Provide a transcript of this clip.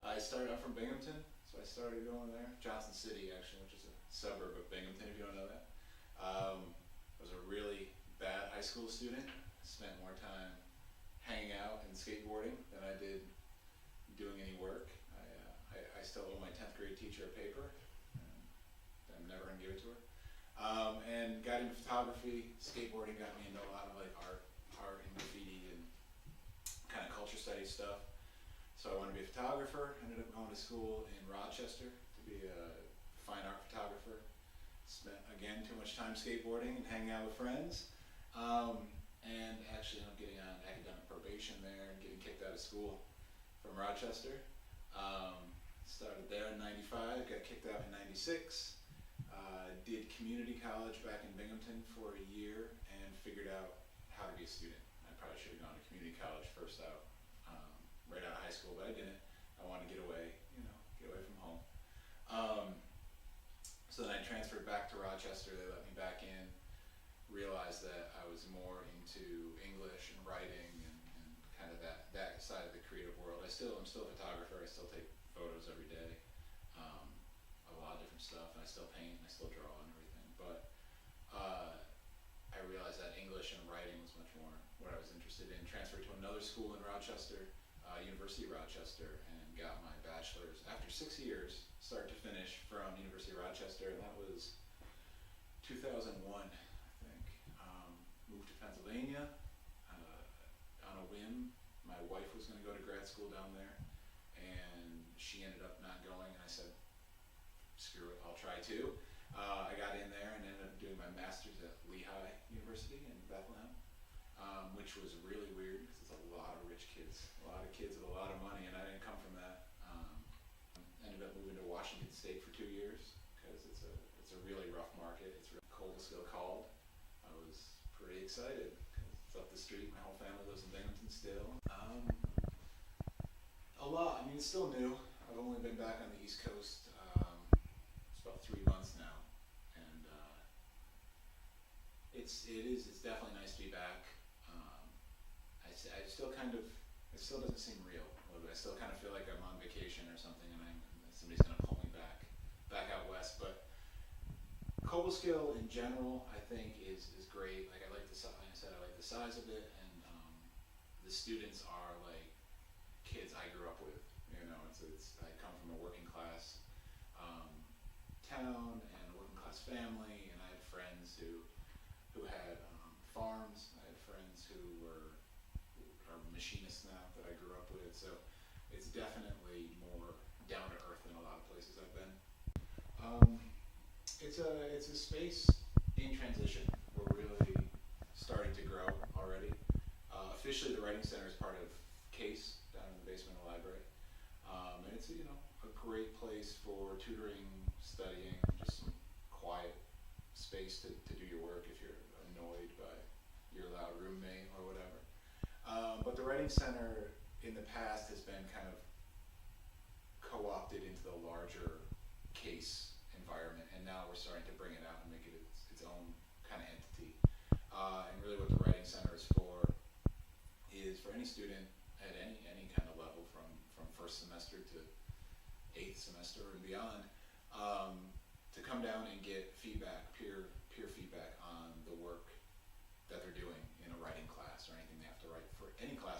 I started. I'm from Binghamton, so I started going there. Johnson City, actually, which is a suburb of Binghamton, if you don't know that. I was a really bad high school student. I spent more time hanging out and skateboarding than I did doing any work. I still owe my 10th grade teacher a paper, and I'm never gonna give it to her. And got into photography. Skateboarding got me into a lot of like art and graffiti and kind of culture studies stuff. So I wanted to be a photographer. Ended up going to school in Rochester to be a fine art photographer. Spent again too much time skateboarding and hanging out with friends. And actually ended up getting on academic probation there and getting kicked out of school from Rochester. Started there in '95, got kicked out in '96. Did community college back in Binghamton for a year and figured out how to be a student. I probably should have gone to community college first out, right out of high school, but I didn't. I wanted to get away, get away from home. Um, so then I transferred back to Rochester. They let me back in. Realized that I was more into English and writing and kind of that side of the creative world. I'm still a photographer. I still take photos every day. A lot of different stuff, and I still paint and I still draw and everything. But I realized that English and writing was much more what I was interested in. Transferred to another school in Rochester, University of Rochester, and got my bachelor's after 6 years, start to finish, from University of Rochester, and that was 2001, I think. Moved to Pennsylvania on a whim. My wife was going to go to grad school down there, and she ended up not going, and I said, screw it, I'll try too. I got in there and ended up doing my master's at Lehigh University in Bethlehem, which was really weird because it's a lot of rich kids, a lot of kids with a lot of money, and I didn't come from that. Ended up moving to Washington State for 2 years because it's a really rough market. It's really Cobleskill called. I was pretty excited because it's up the street. My whole family lives in Binghamton still. A lot. I mean, it's still new. I've only been back on the East Coast. It's about 3 months now, and it's definitely nice to be back. I still kind of, it still doesn't seem real a little bit. I still kind of feel like I'm on vacation or something, and somebody's gonna pull me back out west. But Cobleskill in general, I think is great. Like like I said, I like the size of it, and the students are like kids I grew up with. I come from a working class town and a working class family, and I had friends who had farms. I had friends who are machinists now that I grew up with. So it's definitely more down to earth than a lot of places I've been. It's a space in transition. We're really starting to grow already. Officially, the Writing Center is part of CASE down in the basement of the library. And it's a great place for tutoring, studying, just some quiet space to do your work if you're annoyed by your loud roommate or whatever. But the Writing Center in the past has been kind of co-opted into the larger CASE environment, and now we're starting to bring it out and make it its own kind of entity. And really what the Writing Center is for any student at any kind of level, from first semester to 8th semester and beyond, to come down and get feedback, peer feedback on the work that they're doing in a writing class or anything they have to write for any class